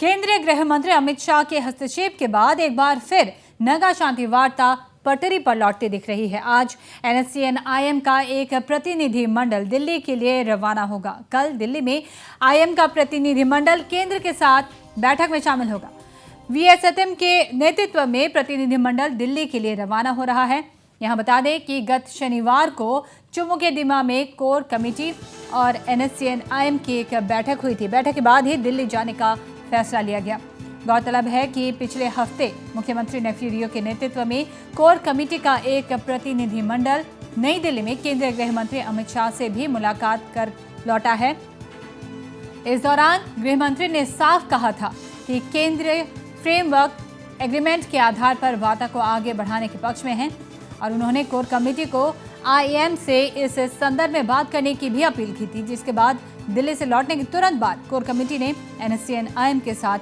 केंद्रीय गृह मंत्री अमित शाह के हस्तक्षेप के बाद एक बार फिर नगा शांति वार्ता पटरी पर लौटती दिख रही है। आज NSCN-IM का एक प्रतिनिधि मंडल दिल्ली के लिए रवाना होगा। कल दिल्ली में IM का प्रतिनिधि मंडल केंद्र के साथ बैठक में शामिल होगा। VSSM के नेतृत्व में प्रतिनिधि मंडल दिल्ली के लिए रवाना हो रहा है। यहाँ बता दें कि गत शनिवार को चुमुकेडिमा में कोर कमेटी और NSCN-IM की एक बैठक हुई थी। बैठक के बाद ही दिल्ली जाने का फैसला लिया गया। गौरतलब है कि पिछले हफ्ते मुख्यमंत्री नेफ्यू रियो के नेतृत्व में कोर कमेटी का एक प्रतिनिधि मंडल नई दिल्ली में केंद्रीय गृह मंत्री अमित शाह से भी मुलाकात कर लौटा है। इस दौरान गृह मंत्री ने साफ कहा था कि केंद्रीय फ्रेमवर्क एग्रीमेंट के आधार पर वार्ता को आगे बढ़ाने के पक्ष में हैं और उन्होंने कोर कमेटी को IM से इस संदर्भ में बात करने की भी अपील की थी, जिसके बाद दिल्ली से लौटने के तुरंत बाद कोर कमेटी ने NSCN-IM के साथ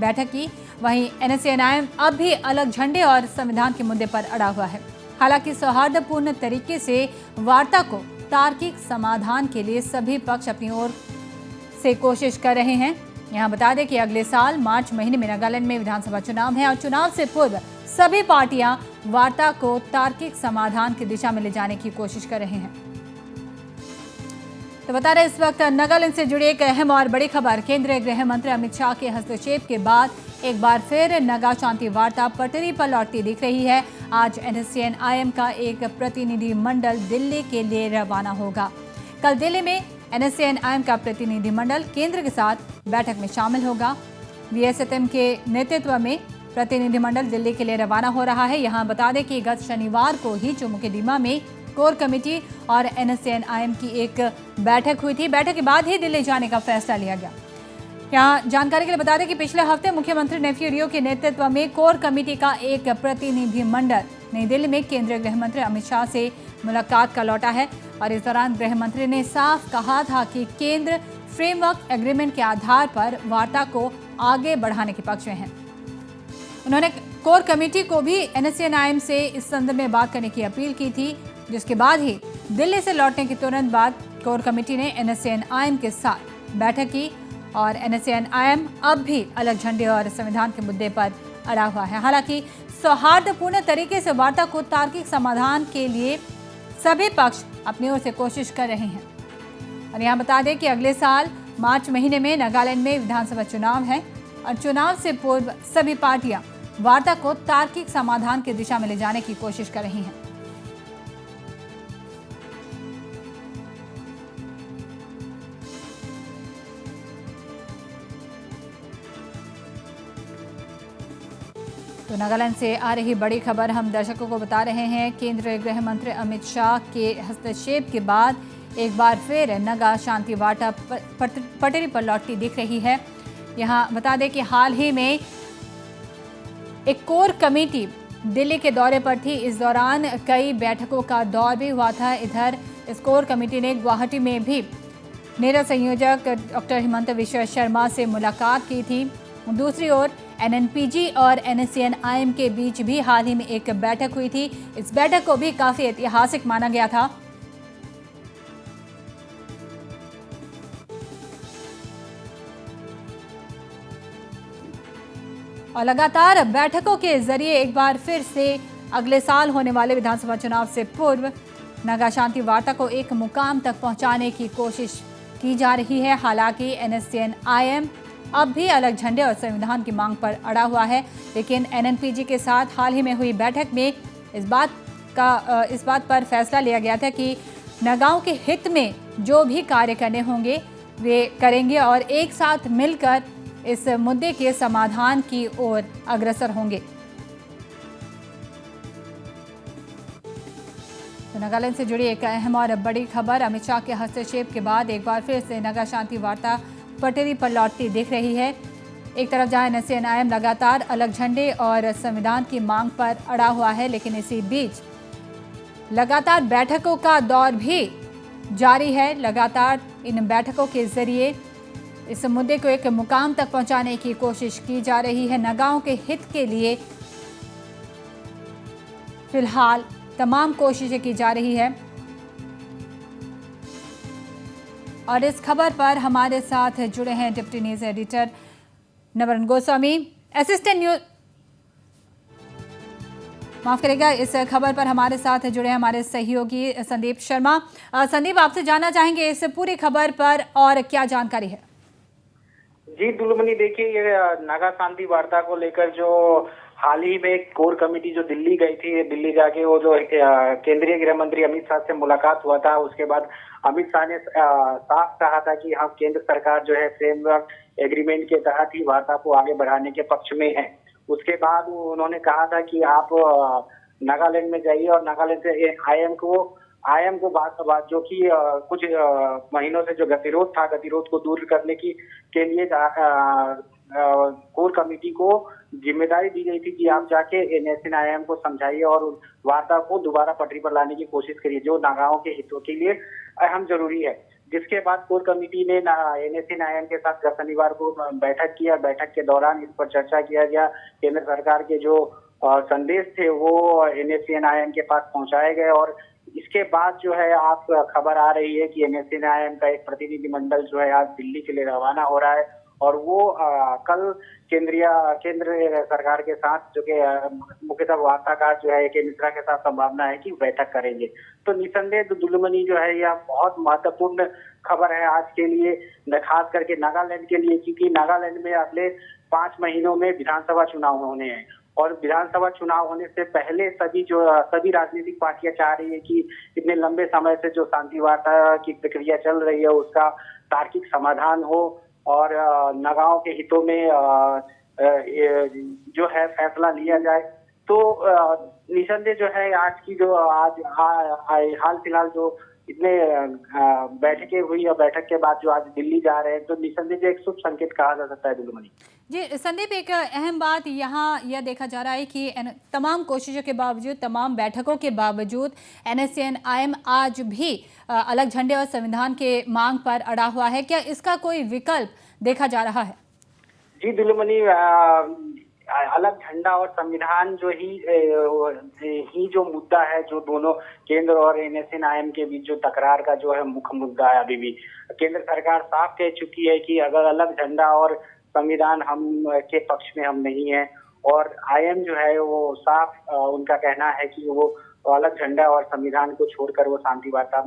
बैठक की। वहीं NSCN-IM अब भी अलग झंडे और संविधान के मुद्दे पर अड़ा हुआ है। हालांकि सौहार्दपूर्ण तरीके से वार्ता को तार्किक समाधान के लिए सभी पक्ष अपनी ओर से कोशिश कर रहे हैं। यहाँ बता दें कि अगले साल मार्च महीने में नागालैंड में विधानसभा चुनाव है और चुनाव से पूर्व सभी पार्टियां वार्ता को तार्किक समाधान की दिशा में ले जाने की कोशिश कर रहे हैं। तो बता रहे इस वक्त नागालैंड से जुड़ी एक अहम और बड़ी खबर। केंद्रीय गृह मंत्री अमित शाह के हस्तक्षेप के बाद एक बार फिर नगा शांति वार्ता पटरी पर लौटती दिख रही है। आज NSCN-IM का एक प्रतिनिधि मंडल दिल्ली के लिए रवाना होगा। कल दिल्ली में NSCN-IM का प्रतिनिधि मंडल केंद्र के साथ बैठक में शामिल होगा। VSSM के नेतृत्व में प्रतिनिधि मंडल दिल्ली के लिए रवाना हो रहा है। यहाँ बता दें कि गत शनिवार को ही चुमुकेडिमा में कोर कमेटी और NSCN-IM की एक बैठक हुई थी। बैठक के बाद ही दिल्ली जाने का फैसला लिया गया। यहाँ जानकारी के लिए बता दें कि पिछले हफ्ते मुख्यमंत्री नेफ्यू रियो के नेतृत्व में कोर कमेटी का एक प्रतिनिधि मंडल नई दिल्ली में केंद्रीय गृह मंत्री अमित शाह से मुलाकात कर लौटा है और इस दौरान गृह मंत्री ने साफ कहा था कि केंद्र फ्रेमवर्क एग्रीमेंट के आधार पर वार्ता को आगे बढ़ाने के पक्ष में है। उन्होंने कोर कमेटी को भी NSCN-IM से इस संदर्भ में बात करने की अपील की थी, जिसके बाद ही दिल्ली से लौटने के तुरंत बाद कोर कमेटी ने NSCN-IM के साथ बैठक की और NSCN-IM अब भी अलग झंडे और संविधान के मुद्दे पर अड़ा हुआ है। हालांकि सौहार्दपूर्ण तरीके से वार्ता को तार्किक समाधान के लिए सभी पक्ष अपनी ओर से कोशिश कर रहे हैं। और यहाँ बता दें कि अगले साल मार्च महीने में नागालैंड में विधानसभा चुनाव है और चुनाव से पूर्व सभी पार्टियां वार्ता को तार्किक समाधान की दिशा में ले जाने की कोशिश कर रही हैं। तो नागालैंड से आ रही बड़ी खबर हम दर्शकों को बता रहे हैं। केंद्रीय गृह मंत्री अमित शाह के हस्तक्षेप के बाद एक बार फिर नगा शांति वार्ता पटरी पर लौटती दिख रही है। यहाँ बता दें कि हाल ही में एक कोर कमेटी दिल्ली के दौरे पर थी। इस दौरान कई बैठकों का दौर भी हुआ था। इधर इस कोर कमेटी ने गुवाहाटी में भी नेरा संयोजक डॉक्टर हिमंत विश्व शर्मा से मुलाकात की थी। दूसरी ओर NNPG और NSCN-IM के बीच भी हाल ही में एक बैठक हुई थी। इस बैठक को भी काफी ऐतिहासिक माना गया था। और लगातार बैठकों के जरिए एक बार फिर से अगले साल होने वाले विधानसभा चुनाव से पूर्व नगा शांति वार्ता को एक मुकाम तक पहुंचाने की कोशिश की जा रही है। हालांकि NSCN-IM अब भी अलग झंडे और संविधान की मांग पर अड़ा हुआ है, लेकिन NNPG के साथ हाल ही में हुई बैठक में इस बात पर फैसला लिया गया था कि नगाओं के हित में जो भी कार्य करने होंगे वे करेंगे और एक साथ मिलकर इस मुद्दे के समाधान की ओर अग्रसर होंगे। तो नागालैंड से जुड़ी एक अहम और बड़ी खबर। अमित शाह के हस्तक्षेप के बाद एक बार फिर से नगा शांति वार्ता पटरी पर लौटती दिख रही है। एक तरफ जहां NSCN-IM लगातार अलग झंडे और संविधान की मांग पर अड़ा हुआ है, लेकिन इसी बीच लगातार बैठकों का दौर भी जारी है। लगातार इन बैठकों के जरिए इस मुद्दे को एक मुकाम तक पहुंचाने की कोशिश की जा रही है। नगाओं के हित के लिए फिलहाल तमाम कोशिशें की जा रही है। और इस खबर पर हमारे साथ जुड़े हैं deputy news editor Navran Goswami, assistant news, माफ करेगा, इस खबर पर हमारे साथ जुड़े हमारे सहयोगी संदीप शर्मा। संदीप, आपसे जानना चाहेंगे इस पूरी खबर पर और क्या जानकारी है? जी दुलमनी, देखिए ये नागा शांति वार्ता को लेकर जो हाल ही में कोर कमेटी जो दिल्ली गई थी, दिल्ली जाके वो जो केंद्रीय गृह मंत्री अमित शाह से मुलाकात हुआ था, उसके बाद अमित शाह ने साफ कहा था कि हम केंद्र सरकार जो है फ्रेमवर्क एग्रीमेंट के तहत ही वार्ता को आगे बढ़ाने के पक्ष में है। उसके बाद उन्होंने कहा था कि आप नागालैंड में जाइए और नागालैंड से आईएम को बात जो कि कुछ महीनों से जो गतिरोध को दूर करने के लिए कोर कमेटी को जिम्मेदारी दी गई थी कि आप जाके एनएसएन आईएम को समझाइए और वार्ता को दोबारा पटरी पर लाने की कोशिश करिए, जो नागाओं के हितों के लिए अहम जरूरी है। जिसके बाद कोर कमेटी ने एनएसएन आईएम के साथ शनिवार को बैठक किया। बैठक के दौरान इस पर चर्चा किया गया। केंद्र सरकार के जो संदेश थे वो एनएसएन आईएम के पास पहुंचाए गए और इसके बाद जो है आप खबर आ रही है कि एनएसएन आईएम का एक प्रतिनिधिमंडल जो है आज दिल्ली के लिए रवाना हो रहा है और वो कल केंद्र सरकार के साथ जो कि मुख्यतः वार्ताकार जो है के मिश्रा के साथ संभावना है कि बैठक करेंगे। तो निसंदेह दुलमनी जो है यह बहुत महत्वपूर्ण खबर है आज के लिए, खास करके नागालैंड के लिए, क्योंकि नागालैंड में अगले 5 महीनों में विधानसभा चुनाव होने हैं और विधानसभा चुनाव होने से पहले सभी राजनीतिक पार्टियां चाह रही है कि इतने लंबे समय से जो शांति वार्ता की प्रक्रिया चल रही है उसका तार्किक समाधान हो और नगाओं के हितों में जो है फैसला लिया जाए। तो निसंदेह जो है आज की जो हाल फिलहाल जो इतने बैठकें हुई और बैठक के बाद जो आज दिल्ली जा रहे हैं, तो निसंदेह जो एक शुभ संकेत कहा जा सकता है दुलमनी। जी संदीप, एक अहम बात यहाँ यह देखा जा रहा है कि तमाम कोशिशों के बावजूद, तमाम बैठकों के बावजूद एनएसएन आईएम आज भी अलग झंडे और संविधान के मांग पर अड़ा हुआ है। क्या इसका कोई विकल्प देखा जा रहा है? जी दुलमनी, अलग झंडा और संविधान जो मुद्दा है, जो दोनों केंद्र और एनएसएन आईएम के बीच जो तकरार का जो है मुख्य मुद्दा है। अभी भी केंद्र सरकार साफ कह चुकी है कि अगर अलग झंडा और संविधान हम के पक्ष में हम नहीं है और आईएम जो है वो साफ उनका कहना है कि वो अलग झंडा और संविधान को छोड़कर वो शांति वार्ता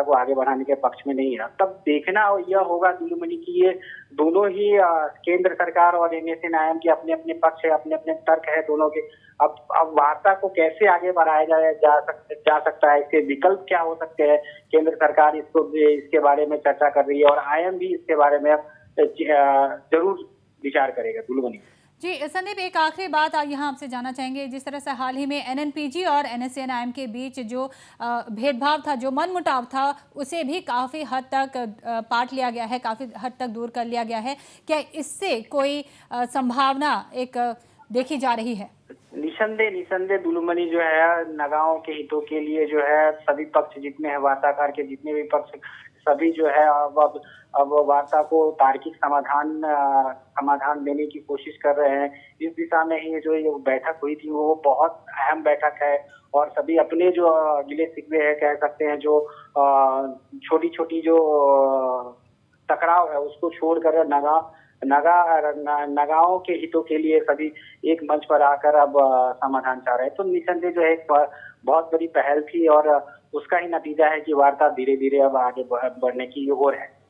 को आगे बढ़ाने के पक्ष में नहीं है। तब देखना यह होगा दुलमनी की ये दोनों ही केंद्र सरकार और एनएसएन आईएम के अपने अपने पक्ष है, अपने अपने तर्क है दोनों के। अब वार्ता को कैसे आगे बढ़ाया जा सकता है, इसके विकल्प क्या हो सकते हैं, केंद्र सरकार इसके बारे में चर्चा कर रही है और आईएम भी इसके बारे में जरूर विचार करेगा दुलमनी। जी संदीप, एक आखिरी बात यहाँ आपसे जानना चाहेंगे। जिस तरह से हाल ही में एनएनपीजी और एनएसएन आईएम के बीच जो भेदभाव था, जो मनमुटाव था, उसे भी काफ़ी हद तक पाट लिया गया है, काफ़ी हद तक दूर कर लिया गया है। क्या इससे कोई संभावना एक देखी जा रही है? निसंदेह दुलमनी जो है नगाओं के हितों के लिए जो है सभी पक्ष जितने हैं, वार्ताकार के जितने भी पक्ष सभी जो है अब वार्ता को तार्किक समाधान देने की कोशिश कर रहे हैं। इस दिशा में ही जो ये बैठक हुई थी वो बहुत अहम बैठक है और सभी अपने जो गिले शिकवे है कह सकते हैं, जो छोटी छोटी जो टकराव है उसको छोड़कर नगाओं के हितों के लिए सभी एक मंच पर आकर अब समाधान चाह रहे हैं। तो निसंदेह जो है एक बहुत बड़ी पहल थी और उसका ही नतीजा है कि वार्ता धीरे धीरे अब आगे बढ़ने की ओर है।